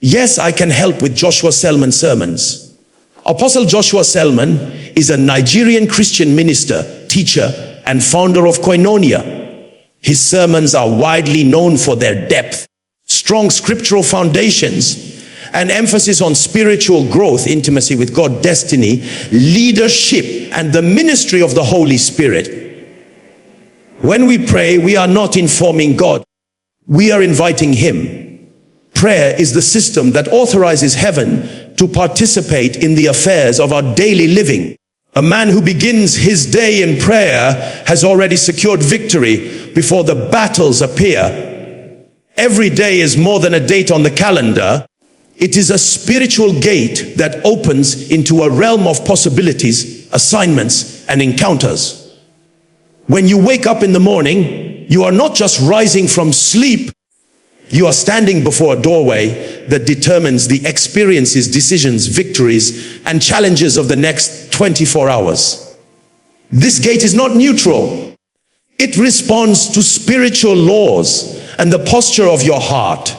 Yes, I can help with Joshua Selman sermons. Apostle Joshua Selman is a Nigerian Christian minister, teacher, and founder of Koinonia. His sermons are widely known for their depth, strong scriptural foundations, and emphasis on spiritual growth, intimacy with God, destiny, leadership, and the ministry of the Holy Spirit. When we pray, we are not informing God. We are inviting Him. Prayer is the system that authorizes heaven to participate in the affairs of our daily living. A man who begins his day in prayer has already secured victory before the battles appear. Every day is more than a date on the calendar. It is a spiritual gate that opens into a realm of possibilities, assignments, and encounters. When you wake up in the morning, you are not just rising from sleep. You are standing before a doorway that determines the experiences, decisions, victories, and challenges of the next 24 hours. This gate is not neutral. It responds to spiritual laws and the posture of your heart.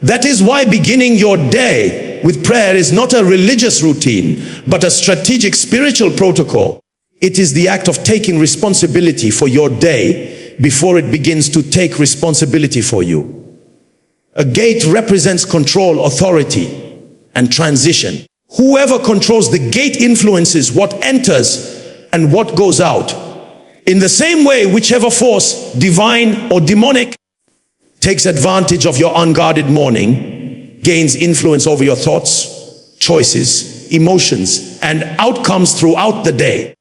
That is why beginning your day with prayer is not a religious routine, but a strategic spiritual protocol. It is the act of taking responsibility for your day before it begins to take responsibility for you. A gate represents control, authority, and transition. Whoever controls the gate influences what enters and what goes out. In the same way, whichever force, divine or demonic, takes advantage of your unguarded morning, gains influence over your thoughts, choices, emotions, and outcomes throughout the day.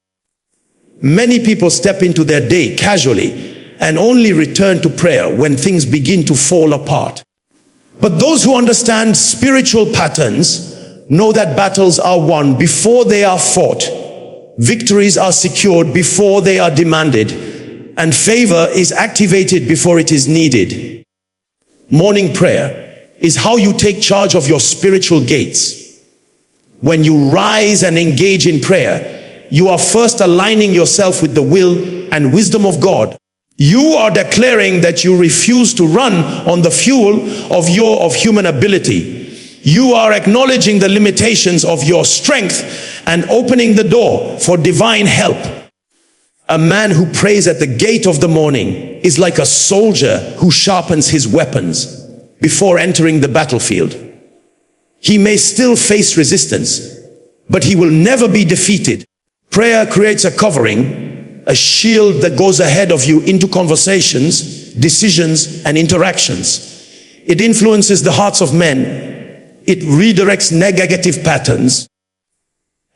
Many people step into their day casually and only return to prayer when things begin to fall apart. But those who understand spiritual patterns know that battles are won before they are fought. Victories are secured before they are demanded, and favor is activated before it is needed. Morning prayer is how you take charge of your spiritual gates. When you rise and engage in prayer, you are first aligning yourself with the will and wisdom of God. You are declaring that you refuse to run on the fuel of human ability. You are acknowledging the limitations of your strength and opening the door for divine help. A man who prays at the gate of the morning is like a soldier who sharpens his weapons before entering the battlefield. He may still face resistance, but he will never be defeated. Prayer creates a covering, a shield that goes ahead of you into conversations, decisions, and interactions. It influences the hearts of men. It redirects negative patterns,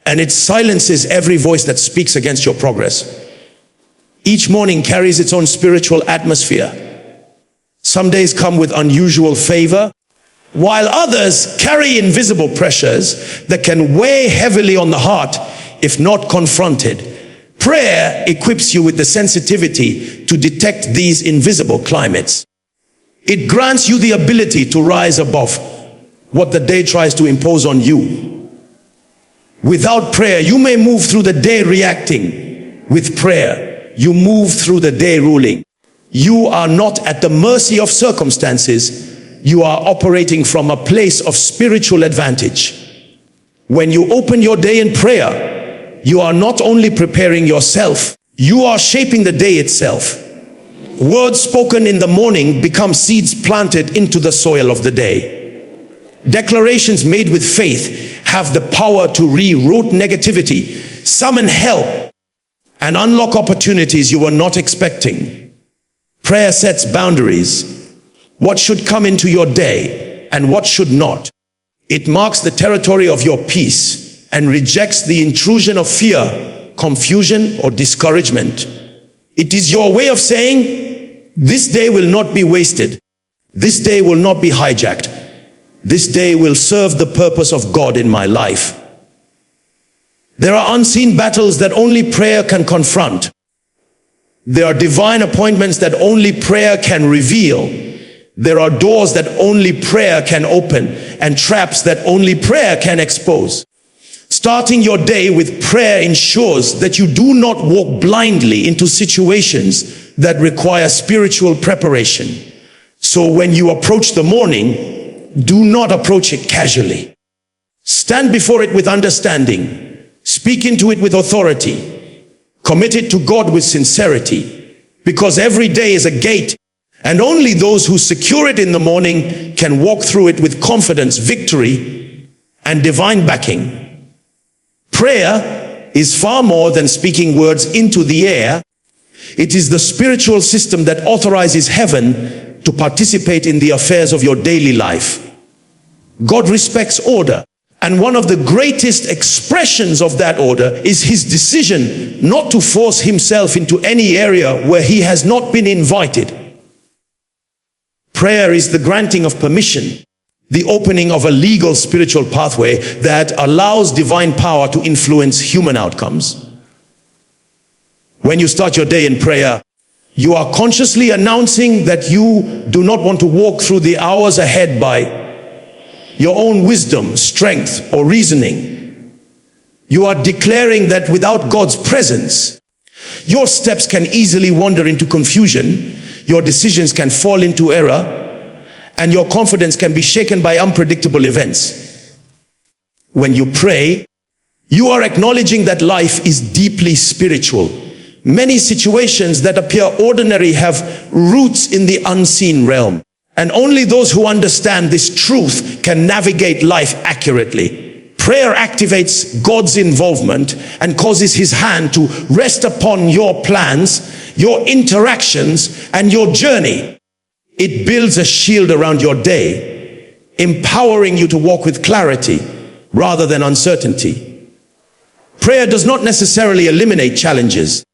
and it silences every voice that speaks against your progress. Each morning carries its own spiritual atmosphere. Some days come with unusual favor, while others carry invisible pressures that can weigh heavily on the heart if not confronted. Prayer equips you with the sensitivity to detect these invisible climates. It grants you the ability to rise above what the day tries to impose on you. Without prayer, you may move through the day reacting. With prayer, you move through the day ruling. You are not at the mercy of circumstances. You are operating from a place of spiritual advantage. When you open your day in prayer, you are not only preparing yourself, you are shaping the day itself. Words spoken in the morning become seeds planted into the soil of the day. Declarations made with faith have the power to reroute negativity, summon help, and unlock opportunities you were not expecting. Prayer sets boundaries. What should come into your day and what should not. It marks the territory of your peace and rejects the intrusion of fear, confusion, or discouragement. It is your way of saying, this day will not be wasted. This day will not be hijacked. This day will serve the purpose of God in my life. There are unseen battles that only prayer can confront. There are divine appointments that only prayer can reveal. There are doors that only prayer can open, and traps that only prayer can expose. Starting your day with prayer ensures that you do not walk blindly into situations that require spiritual preparation. So when you approach the morning, Do not approach it casually. Stand before it with understanding. Speak into it with authority. Commit it to God with sincerity, because every day is a gate, and only those who secure it in the morning can walk through it with confidence, victory, and divine backing. Prayer is far more than speaking words into the air. It is the spiritual system that authorizes heaven to participate in the affairs of your daily life. God respects order, and one of the greatest expressions of that order is his decision not to force himself into any area where he has not been invited. Prayer is the granting of permission, the opening of a legal spiritual pathway that allows divine power to influence human outcomes. When you start your day in prayer, you are consciously announcing that you do not want to walk through the hours ahead by your own wisdom, strength, or reasoning. You are declaring that without God's presence, your steps can easily wander into confusion, your decisions can fall into error, and your confidence can be shaken by unpredictable events. When you pray, you are acknowledging that life is deeply spiritual. Many situations that appear ordinary have roots in the unseen realm. And only those who understand this truth can navigate life accurately. Prayer activates God's involvement and causes his hand to rest upon your plans, your interactions, and your journey. It builds a shield around your day, empowering you to walk with clarity rather than uncertainty. Prayer does not necessarily eliminate challenges,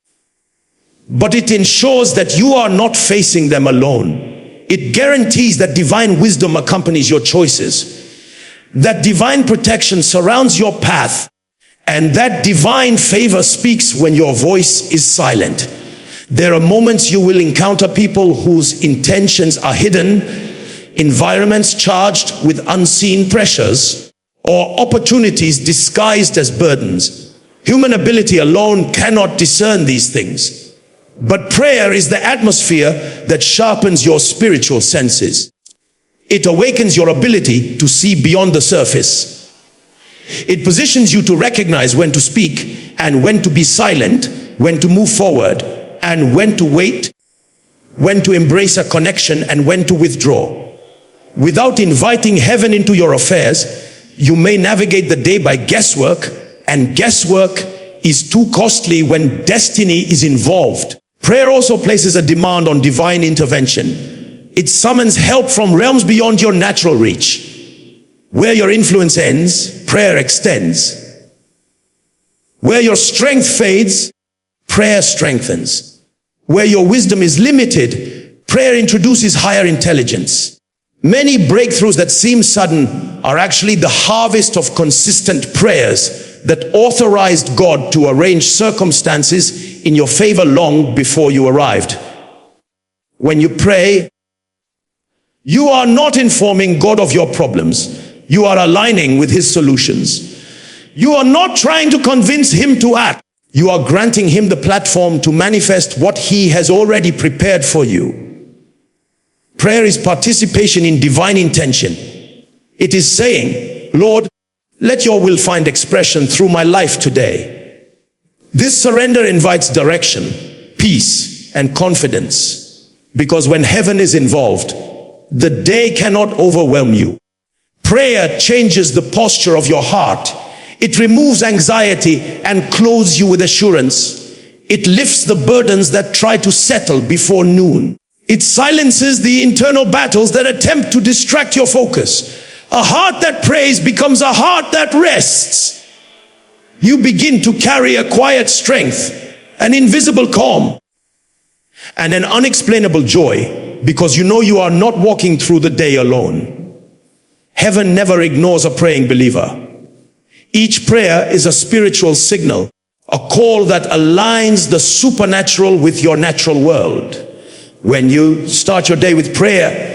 but it ensures that you are not facing them alone. It guarantees that divine wisdom accompanies your choices, that divine protection surrounds your path, and that divine favor speaks when your voice is silent. There are moments you will encounter people whose intentions are hidden, environments charged with unseen pressures, or opportunities disguised as burdens. Human ability alone cannot discern these things. But prayer is the atmosphere that sharpens your spiritual senses. It awakens your ability to see beyond the surface. It positions you to recognize when to speak and when to be silent, when to move forward and when to wait, when to embrace a connection and when to withdraw. Without inviting heaven into your affairs, you may navigate the day by guesswork, and guesswork is too costly when destiny is involved. Prayer also places a demand on divine intervention. It summons help from realms beyond your natural reach. Where your influence ends, prayer extends. Where your strength fades, prayer strengthens. Where your wisdom is limited, prayer introduces higher intelligence. Many breakthroughs that seem sudden are actually the harvest of consistent prayers that authorized God to arrange circumstances in your favor long before you arrived. When you pray, you are not informing God of your problems. You are aligning with his solutions. You are not trying to convince him to act. You are granting him the platform to manifest what he has already prepared for you. Prayer is participation in divine intention. It is saying, Lord, let your will find expression through my life today. This surrender invites direction, peace, and confidence, because when heaven is involved, the day cannot overwhelm you. Prayer changes the posture of your heart. It removes anxiety and clothes you with assurance. It lifts the burdens that try to settle before noon. It silences the internal battles that attempt to distract your focus. A heart that prays becomes a heart that rests. You begin to carry a quiet strength, an invisible calm, and an unexplainable joy, because you know you are not walking through the day alone. Heaven never ignores a praying believer. Each prayer is a spiritual signal, a call that aligns the supernatural with your natural world. When you start your day with prayer,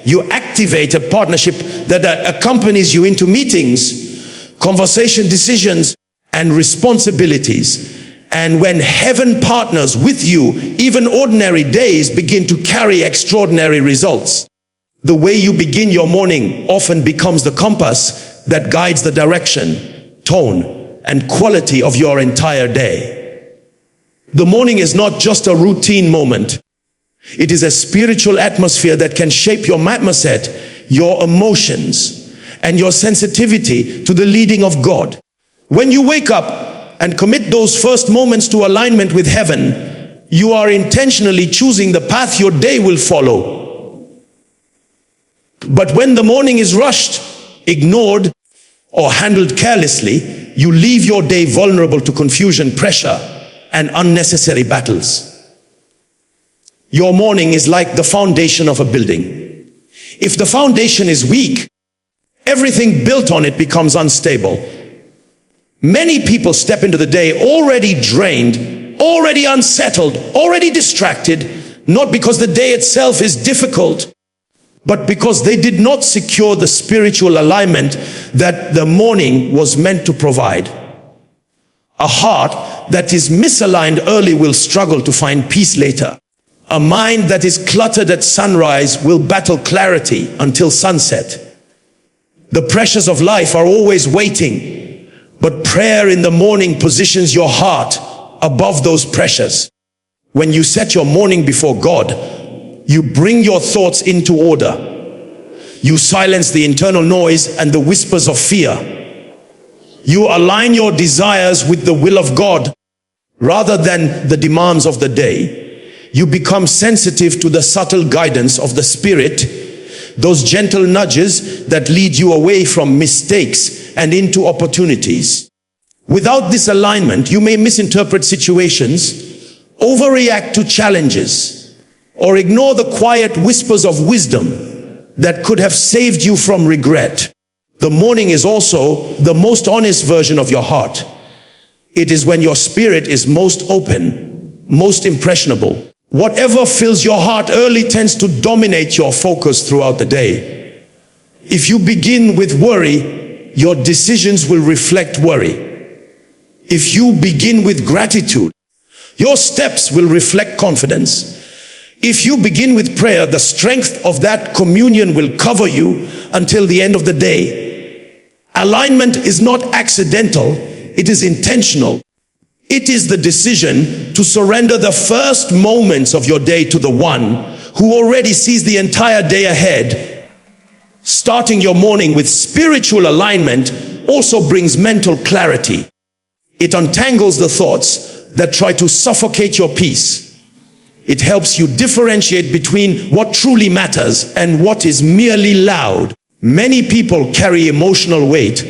you activate a partnership that accompanies you into meetings, conversation, decisions, and responsibilities. And when heaven partners with you, even ordinary days begin to carry extraordinary results. The way you begin your morning often becomes the compass that guides the direction, tone, and quality of your entire day. The morning is not just a routine moment. It is a spiritual atmosphere that can shape your mindset, your emotions, and your sensitivity to the leading of God. When you wake up and commit those first moments to alignment with heaven, you are intentionally choosing the path your day will follow. But when the morning is rushed, ignored, or handled carelessly, you leave your day vulnerable to confusion, pressure, and unnecessary battles. Your morning is like the foundation of a building. If the foundation is weak, everything built on it becomes unstable. Many people step into the day already drained, already unsettled, already distracted, not because the day itself is difficult, but because they did not secure the spiritual alignment that the morning was meant to provide. A heart that is misaligned early will struggle to find peace later. A mind that is cluttered at sunrise will battle clarity until sunset. The pressures of life are always waiting, but prayer in the morning positions your heart above those pressures. When you set your morning before God, you bring your thoughts into order. You silence the internal noise and the whispers of fear. You align your desires with the will of God rather than the demands of the day. You become sensitive to the subtle guidance of the Spirit, those gentle nudges that lead you away from mistakes and into opportunities. Without this alignment, you may misinterpret situations, overreact to challenges, or ignore the quiet whispers of wisdom that could have saved you from regret. The morning is also the most honest version of your heart. It is when your spirit is most open, most impressionable. Whatever fills your heart early tends to dominate your focus throughout the day. If you begin with worry, your decisions will reflect worry. If you begin with gratitude, your steps will reflect confidence. If you begin with prayer, the strength of that communion will cover you until the end of the day. Alignment is not accidental, it is intentional. It is the decision to surrender the first moments of your day to the one who already sees the entire day ahead. Starting your morning with spiritual alignment also brings mental clarity. It untangles the thoughts that try to suffocate your peace. It helps you differentiate between what truly matters and what is merely loud. Many people carry emotional weight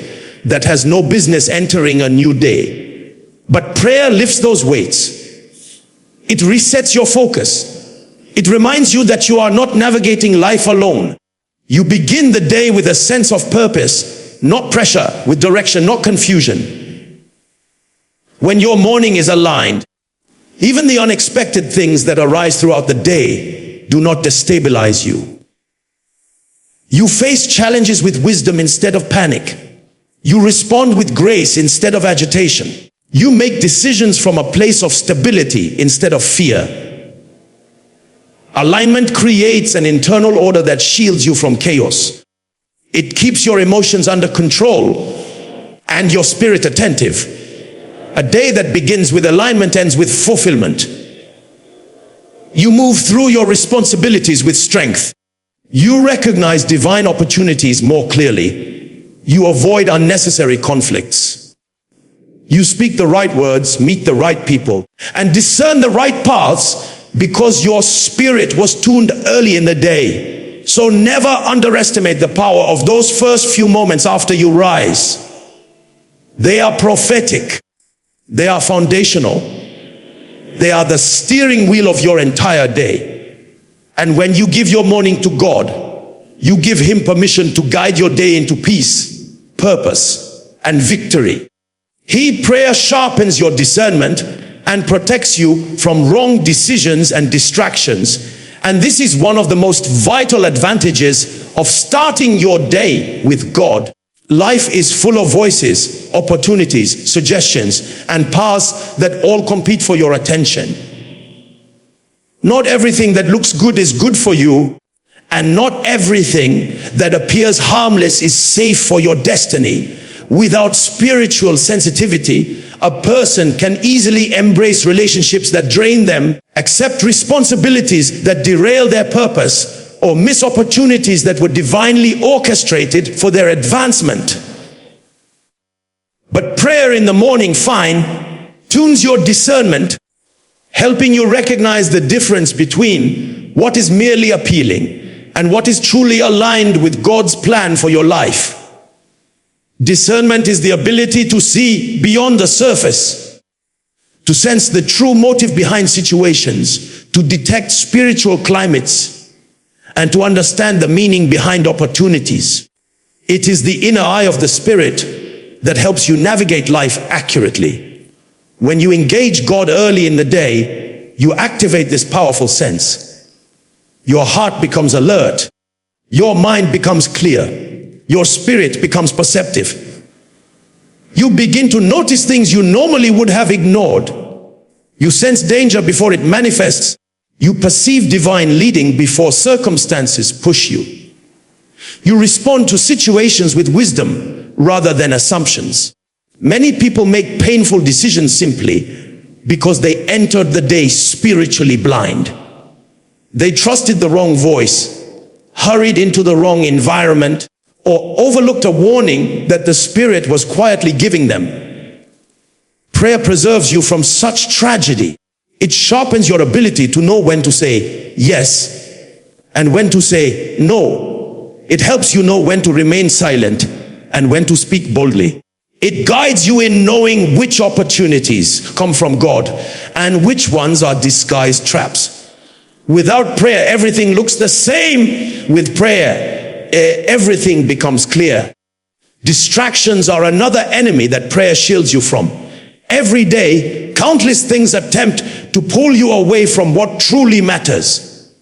that has no business entering a new day. But prayer lifts those weights. It resets your focus. It reminds you that you are not navigating life alone. You begin the day with a sense of purpose, not pressure, with direction, not confusion. When your morning is aligned, even the unexpected things that arise throughout the day do not destabilize you. You face challenges with wisdom instead of panic. You respond with grace instead of agitation. You make decisions from a place of stability instead of fear. Alignment creates an internal order that shields you from chaos. It keeps your emotions under control and your spirit attentive. A day that begins with alignment ends with fulfillment. You move through your responsibilities with strength. You recognize divine opportunities more clearly. You avoid unnecessary conflicts. You speak the right words, meet the right people, and discern the right paths because your spirit was tuned early in the day. So never underestimate the power of those first few moments after you rise. They are prophetic. They are foundational. They are the steering wheel of your entire day. And when you give your morning to God, you give Him permission to guide your day into peace, purpose, and victory. Prayer sharpens your discernment and protects you from wrong decisions and distractions. And this is one of the most vital advantages of starting your day with God. Life is full of voices, opportunities, suggestions, and paths that all compete for your attention. Not everything that looks good is good for you, And not everything that appears harmless is safe for your destiny. Without spiritual sensitivity, a person can easily embrace relationships that drain them, accept responsibilities that derail their purpose, or miss opportunities that were divinely orchestrated for their advancement. But prayer in the morning tunes your discernment, helping you recognize the difference between what is merely appealing and what is truly aligned with God's plan for your life. Discernment is the ability to see beyond the surface, to sense the true motive behind situations, to detect spiritual climates, and to understand the meaning behind opportunities. It is the inner eye of the Spirit that helps you navigate life accurately. When you engage God early in the day, you activate this powerful sense. Your heart becomes alert. Your mind becomes clear. Your spirit becomes perceptive. You begin to notice things you normally would have ignored. You sense danger before it manifests. You perceive divine leading before circumstances push you. You respond to situations with wisdom rather than assumptions. Many people make painful decisions simply because they entered the day spiritually blind. They trusted the wrong voice, hurried into the wrong environment, or overlooked a warning that the Spirit was quietly giving them. Prayer preserves you from such tragedy. It sharpens your ability to know when to say yes and when to say no. It helps you know when to remain silent and when to speak boldly. It guides you in knowing which opportunities come from God and which ones are disguised traps. Without prayer, everything looks the same. With prayer, everything becomes clear. Distractions are another enemy that prayer shields you from. Every day, countless things attempt to pull you away from what truly matters.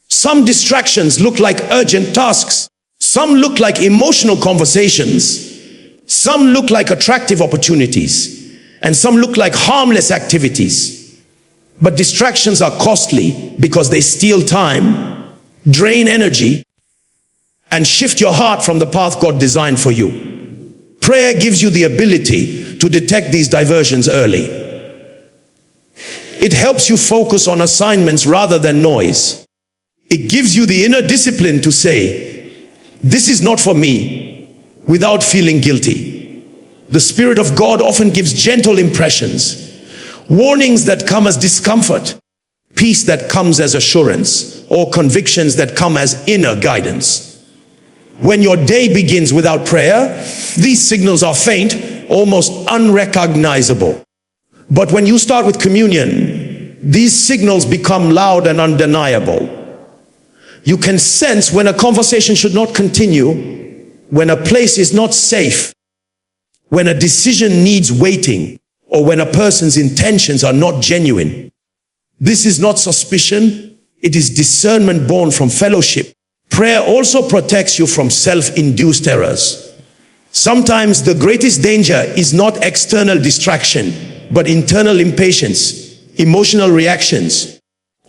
Some distractions look like urgent tasks. Some look like emotional conversations. Some look like attractive opportunities. And some look like harmless activities. But distractions are costly because they steal time, drain energy, and shift your heart from the path God designed for you. Prayer gives you the ability to detect these diversions early. It helps you focus on assignments rather than noise. It gives you the inner discipline to say, "This is not for me," without feeling guilty. The Spirit of God often gives gentle impressions, warnings that come as discomfort, peace that comes as assurance, or convictions that come as inner guidance. When your day begins without prayer, these signals are faint, almost unrecognizable. But when you start with communion, these signals become loud and undeniable. You can sense when a conversation should not continue, when a place is not safe, when a decision needs waiting, or when a person's intentions are not genuine. This is not suspicion, it is discernment born from fellowship. Prayer also protects you from self-induced errors. Sometimes the greatest danger is not external distraction, but internal impatience, emotional reactions,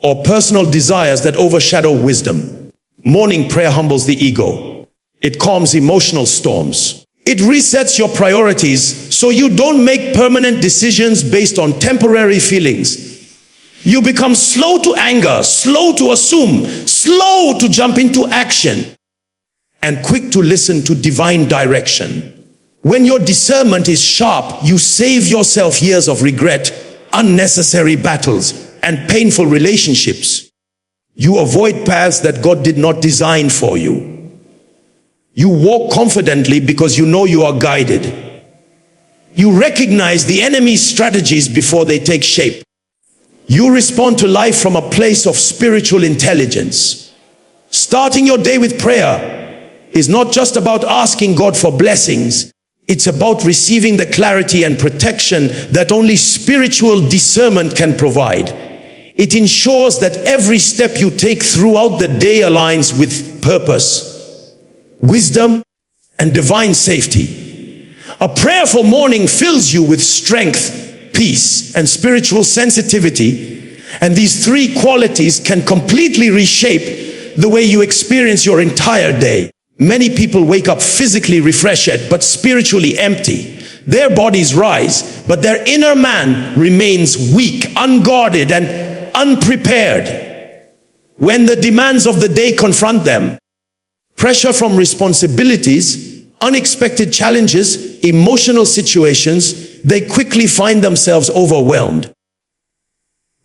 or personal desires that overshadow wisdom. Morning prayer humbles the ego. It calms emotional storms. It resets your priorities so you don't make permanent decisions based on temporary feelings. You become slow to anger, slow to assume, slow to jump into action, and quick to listen to divine direction. When your discernment is sharp, you save yourself years of regret, unnecessary battles, and painful relationships. You avoid paths that God did not design for you. You walk confidently because you know you are guided. You recognize the enemy's strategies before they take shape. You respond to life from a place of spiritual intelligence. Starting your day with prayer is not just about asking God for blessings. It's about receiving the clarity and protection that only spiritual discernment can provide. It ensures that every step you take throughout the day aligns with purpose, wisdom, and divine safety. A prayerful morning fills you with strength, peace, and spiritual sensitivity, and these three qualities can completely reshape the way you experience your entire day. Many people wake up physically refreshed but spiritually empty. Their bodies rise, but their inner man remains weak, unguarded, and unprepared. When the demands of the day confront them, pressure from responsibilities, unexpected challenges, emotional situations, they quickly find themselves overwhelmed.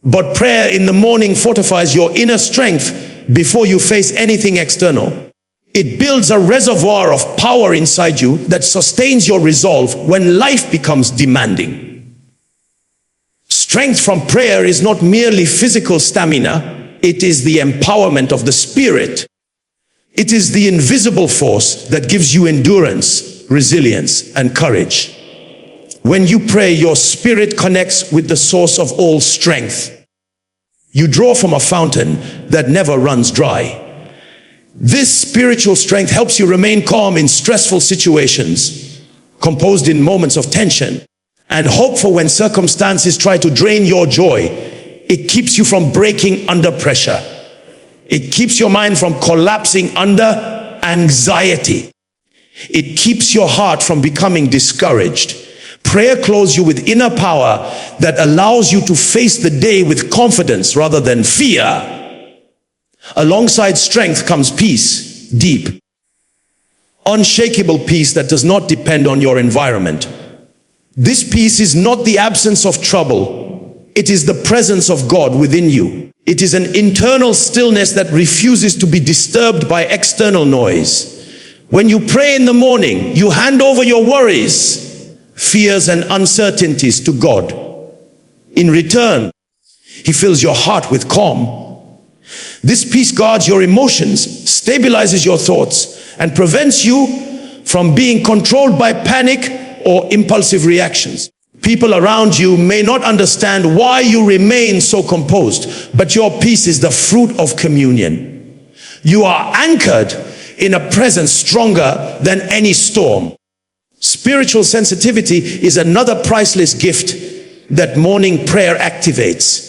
But prayer in the morning fortifies your inner strength before you face anything external. It builds a reservoir of power inside you that sustains your resolve when life becomes demanding. Strength from prayer is not merely physical stamina, it is the empowerment of the Spirit. It is the invisible force that gives you endurance, resilience, and courage. When you pray, your spirit connects with the source of all strength. You draw from a fountain that never runs dry. This spiritual strength helps you remain calm in stressful situations, composed in moments of tension, and hopeful when circumstances try to drain your joy. It keeps you from breaking under pressure. It keeps your mind from collapsing under anxiety. It keeps your heart from becoming discouraged. Prayer clothes you with inner power that allows you to face the day with confidence rather than fear. Alongside strength comes peace, deep, unshakable peace that does not depend on your environment. This peace is not the absence of trouble. It is the presence of God within you. It is an internal stillness that refuses to be disturbed by external noise. When you pray in the morning, you hand over your worries, fears, and uncertainties to God. In return, He fills your heart with calm. This peace guards your emotions, stabilizes your thoughts, and prevents you from being controlled by panic or impulsive reactions. People around you may not understand why you remain so composed, but your peace is the fruit of communion. You are anchored in a presence stronger than any storm. Spiritual sensitivity is another priceless gift that morning prayer activates.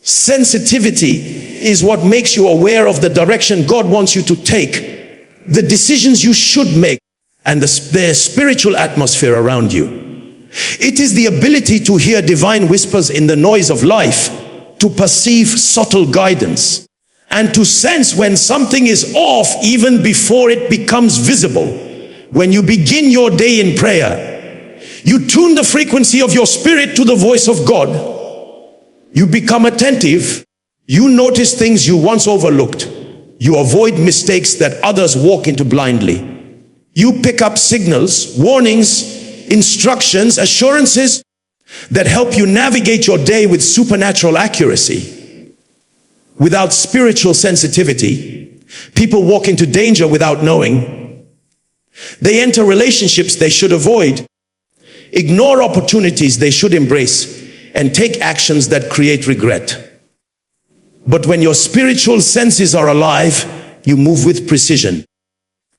Sensitivity is what makes you aware of the direction God wants you to take, the decisions you should make, and the spiritual atmosphere around you. It is the ability to hear divine whispers in the noise of life, to perceive subtle guidance, and to sense when something is off even before it becomes visible. When you begin your day in prayer, you tune the frequency of your spirit to the voice of God. You become attentive. You notice things you once overlooked. You avoid mistakes that others walk into blindly. You pick up signals, warnings, instructions, assurances that help you navigate your day with supernatural accuracy. Without spiritual sensitivity, people walk into danger without knowing. They enter relationships they should avoid, ignore opportunities they should embrace, and take actions that create regret. But when your spiritual senses are alive, you move with precision.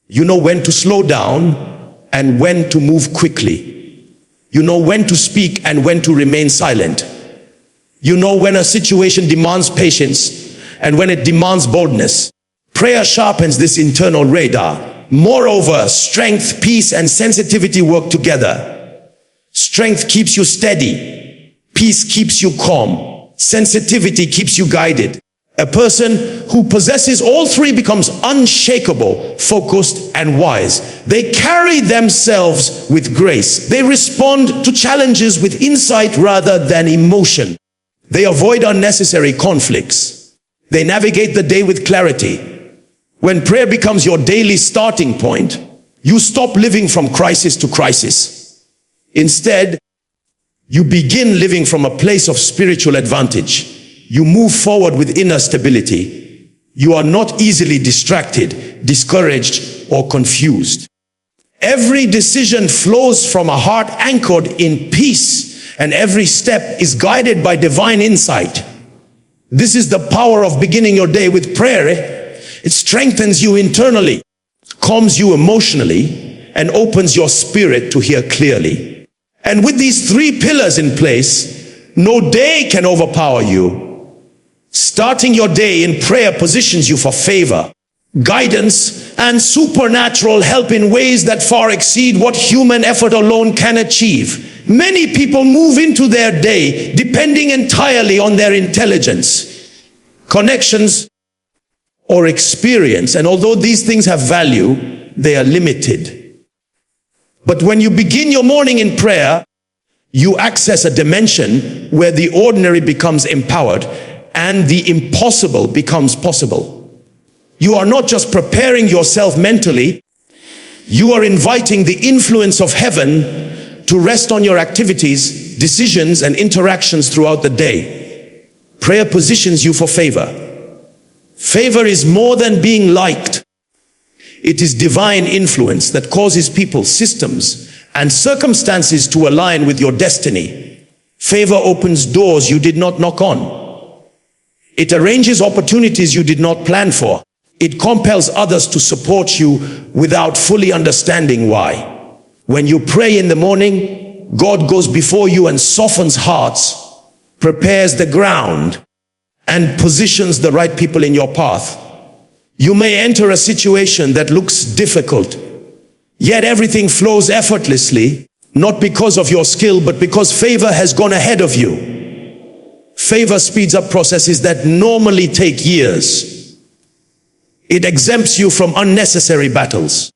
You know when to slow down and when to move quickly. You know when to speak and when to remain silent. You know when a situation demands patience and when it demands boldness. Prayer sharpens this internal radar. Moreover, strength, peace, and sensitivity work together. Strength keeps you steady. Peace keeps you calm. Sensitivity keeps you guided. A person who possesses all three becomes unshakable, focused, and wise. They carry themselves with grace. They respond to challenges with insight rather than emotion. They avoid unnecessary conflicts. They navigate the day with clarity. When prayer becomes your daily starting point, you stop living from crisis to crisis. Instead, you begin living from a place of spiritual advantage. You move forward with inner stability. You are not easily distracted, discouraged, or confused. Every decision flows from a heart anchored in peace, and every step is guided by divine insight. This is the power of beginning your day with prayer. It strengthens you internally, calms you emotionally, and opens your spirit to hear clearly. And with these three pillars in place, no day can overpower you. Starting your day in prayer positions you for favor. guidance, and supernatural help in ways that far exceed what human effort alone can achieve. Many people move into their day depending entirely on their intelligence, connections, or experience. And although these things have value, they are limited. But when you begin your morning in prayer, you access a dimension where the ordinary becomes empowered and the impossible becomes possible. You are not just preparing yourself mentally, you are inviting the influence of heaven to rest on your activities, decisions, and interactions throughout the day. Prayer positions you for favor. Favor is more than being liked. It is divine influence that causes people, systems, and circumstances to align with your destiny. Favor opens doors you did not knock on. It arranges opportunities you did not plan for. It compels others to support you without fully understanding why. When you pray in the morning, God goes before you and softens hearts, prepares the ground, and positions the right people in your path. You may enter a situation that looks difficult, yet everything flows effortlessly, not because of your skill, but because favor has gone ahead of you. Favor speeds up processes that normally take years. It exempts you from unnecessary battles.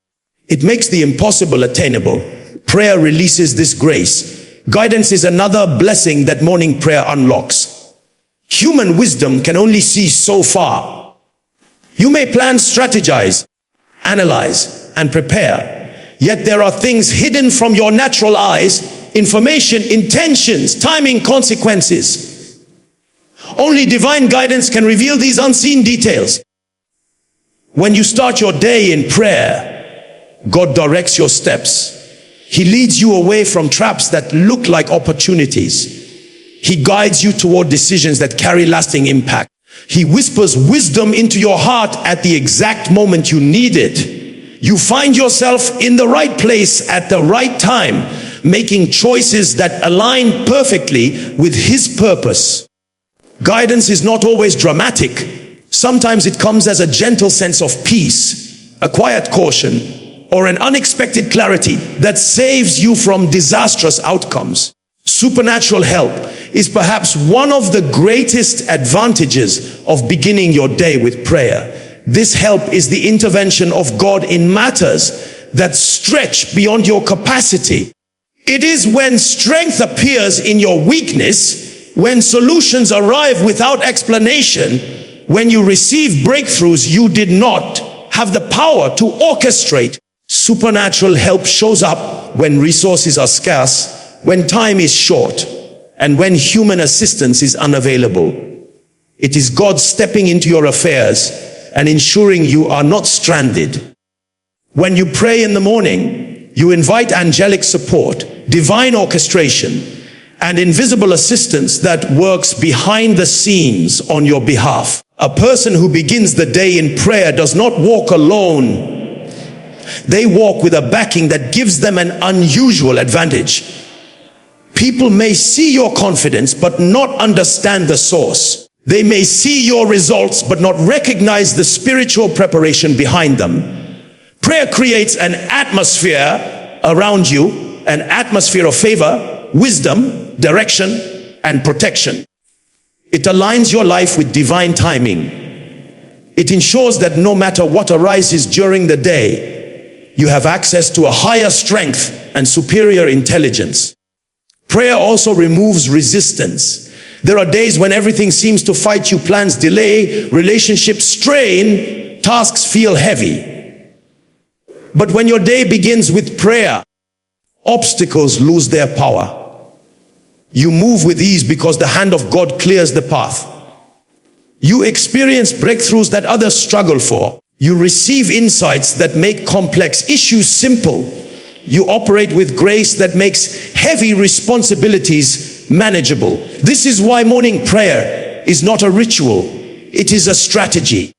It makes the impossible attainable. Prayer releases this grace. Guidance is another blessing that morning prayer unlocks. Human wisdom can only see so far. You may plan, strategize, analyze, and prepare, yet there are things hidden from your natural eyes, information, intentions, timing, consequences. Only divine guidance can reveal these unseen details. When you start your day in prayer, God directs your steps. He leads you away from traps that look like opportunities. He guides you toward decisions that carry lasting impact. He whispers wisdom into your heart at the exact moment you need it. You find yourself in the right place at the right time, making choices that align perfectly with His purpose. Guidance is not always dramatic. Sometimes it comes as a gentle sense of peace, a quiet caution, or an unexpected clarity that saves you from disastrous outcomes. Supernatural help is perhaps one of the greatest advantages of beginning your day with prayer. This help is the intervention of God in matters that stretch beyond your capacity. It is when strength appears in your weakness, when solutions arrive without explanation, when you receive breakthroughs you did not have the power to orchestrate. Supernatural help shows up when resources are scarce, when time is short, and when human assistance is unavailable. It is God stepping into your affairs and ensuring you are not stranded. When you pray in the morning, you invite angelic support, divine orchestration, and invisible assistance that works behind the scenes on your behalf. A person who begins the day in prayer does not walk alone. They walk with a backing that gives them an unusual advantage. People may see your confidence but not understand the source. They may see your results but not recognize the spiritual preparation behind them. Prayer creates an atmosphere around you, an atmosphere of favor, wisdom, direction, and protection. It aligns your life with divine timing. It ensures that no matter what arises during the day, you have access to a higher strength and superior intelligence. Prayer also removes resistance. There are days when everything seems to fight you, plans delay, relationships strain, tasks feel heavy. But when your day begins with prayer, obstacles lose their power. You move with ease because the hand of God clears the path. You experience breakthroughs that others struggle for. You receive insights that make complex issues simple. You operate with grace that makes heavy responsibilities manageable. This is why morning prayer is not a ritual. It is a strategy.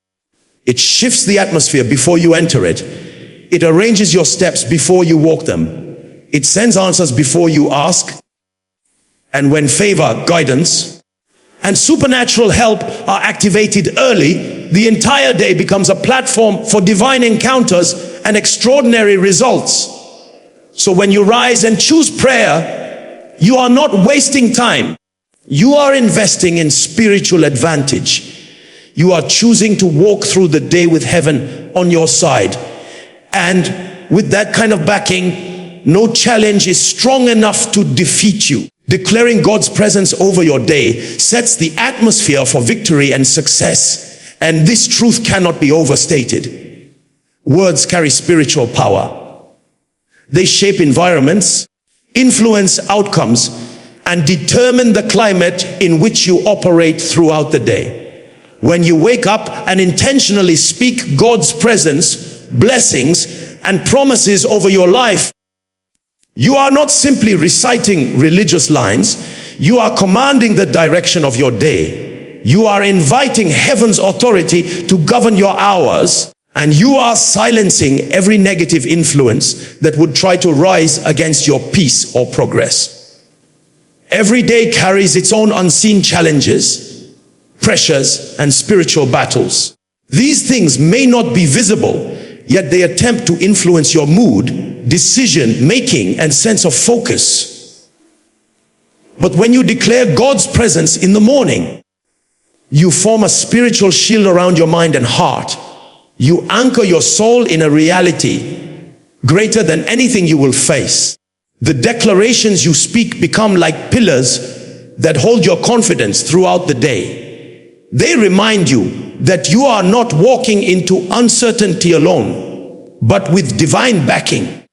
It shifts the atmosphere before you enter it. It arranges your steps before you walk them. It sends answers before you ask. And when favor, guidance, and supernatural help are activated early, the entire day becomes a platform for divine encounters and extraordinary results. So when you rise and choose prayer, you are not wasting time. You are investing in spiritual advantage. You are choosing to walk through the day with heaven on your side. And with that kind of backing, no challenge is strong enough to defeat you. Declaring God's presence over your day sets the atmosphere for victory and success. And this truth cannot be overstated. Words carry spiritual power. They shape environments, influence outcomes, and determine the climate in which you operate throughout the day. When you wake up and intentionally speak God's presence, blessings, and promises over your life, you are not simply reciting religious lines, you are commanding the direction of your day. You are inviting heaven's authority to govern your hours, and you are silencing every negative influence that would try to rise against your peace or progress. Every day carries its own unseen challenges, pressures, and spiritual battles. These things may not be visible, yet they attempt to influence your mood, decision-making, and sense of focus. But when you declare God's presence in the morning, you form a spiritual shield around your mind and heart. You anchor your soul in a reality greater than anything you will face. The declarations you speak become like pillars that hold your confidence throughout the day. They remind you that you are not walking into uncertainty alone, but with divine backing.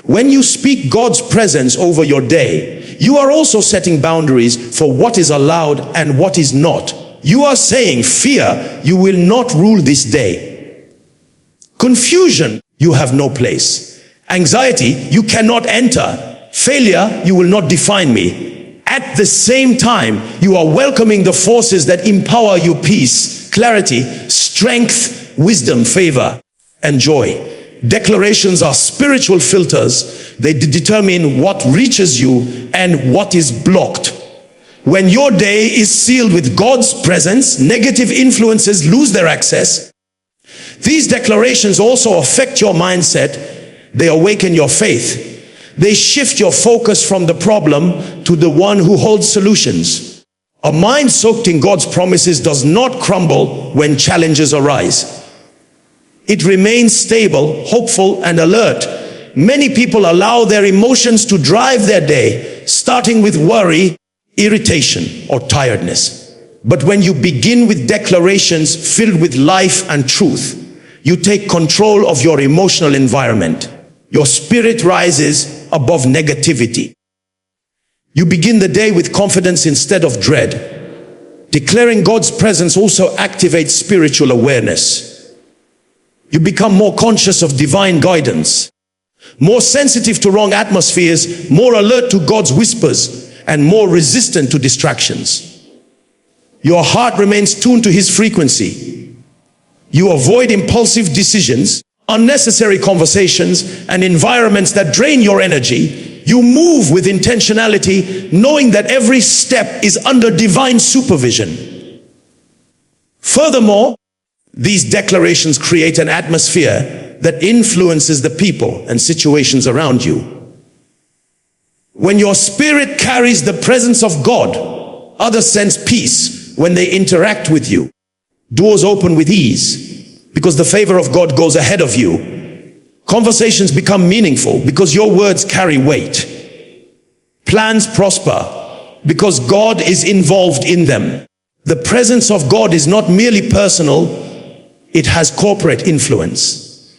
When you speak God's presence over your day, you are also setting boundaries for what is allowed and what is not. You are saying, fear, you will not rule this day. Confusion, you have no place. Anxiety, you cannot enter. Failure, you will not define me. At the same time, you are welcoming the forces that empower you: peace, clarity, strength, wisdom, favor, and joy. Declarations are spiritual filters. They determine what reaches you and what is blocked. When your day is sealed with God's presence, negative influences lose their access. These declarations also affect your mindset. They awaken your faith. They shift your focus from the problem to the one who holds solutions. A mind soaked in God's promises does not crumble when challenges arise. It remains stable, hopeful, and alert. Many people allow their emotions to drive their day, starting with worry, irritation, or tiredness. But when you begin with declarations filled with life and truth, you take control of your emotional environment. Your spirit rises above negativity. You begin the day with confidence instead of dread. Declaring God's presence also activates spiritual awareness. You become more conscious of divine guidance, more sensitive to wrong atmospheres, more alert to God's whispers, and more resistant to distractions. Your heart remains tuned to His frequency. You avoid impulsive decisions, unnecessary conversations, and environments that drain your energy. You move with intentionality, knowing that every step is under divine supervision. Furthermore, these declarations create an atmosphere that influences the people and situations around you. When your spirit carries the presence of God, others sense peace when they interact with you. Doors open with ease because the favor of God goes ahead of you. Conversations become meaningful because your words carry weight. Plans prosper because God is involved in them. The presence of God is not merely personal, it has corporate influence.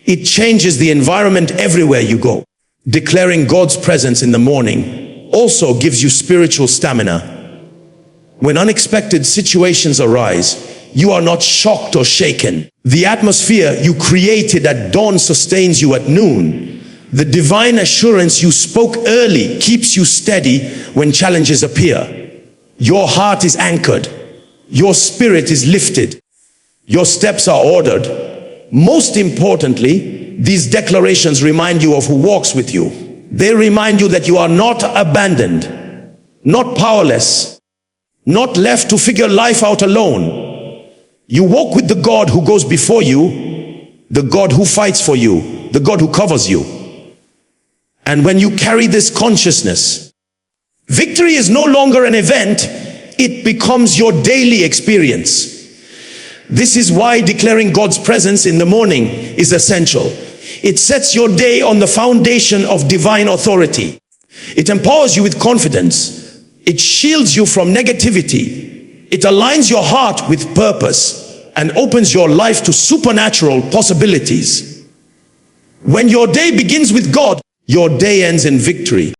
It changes the environment everywhere you go. Declaring God's presence in the morning also gives you spiritual stamina. When unexpected situations arise, you are not shocked or shaken. The atmosphere you created at dawn sustains you at noon. The divine assurance you spoke early keeps you steady when challenges appear. Your heart is anchored. Your spirit is lifted. Your steps are ordered. Most importantly, these declarations remind you of who walks with you. They remind you that you are not abandoned, not powerless, not left to figure life out alone. You walk with the God who goes before you, the God who fights for you, the God who covers you. And when you carry this consciousness, victory is no longer an event, it becomes your daily experience. This is why declaring God's presence in the morning is essential. It sets your day on the foundation of divine authority. It empowers you with confidence. It shields you from negativity. It aligns your heart with purpose and opens your life to supernatural possibilities. When your day begins with God, your day ends in victory.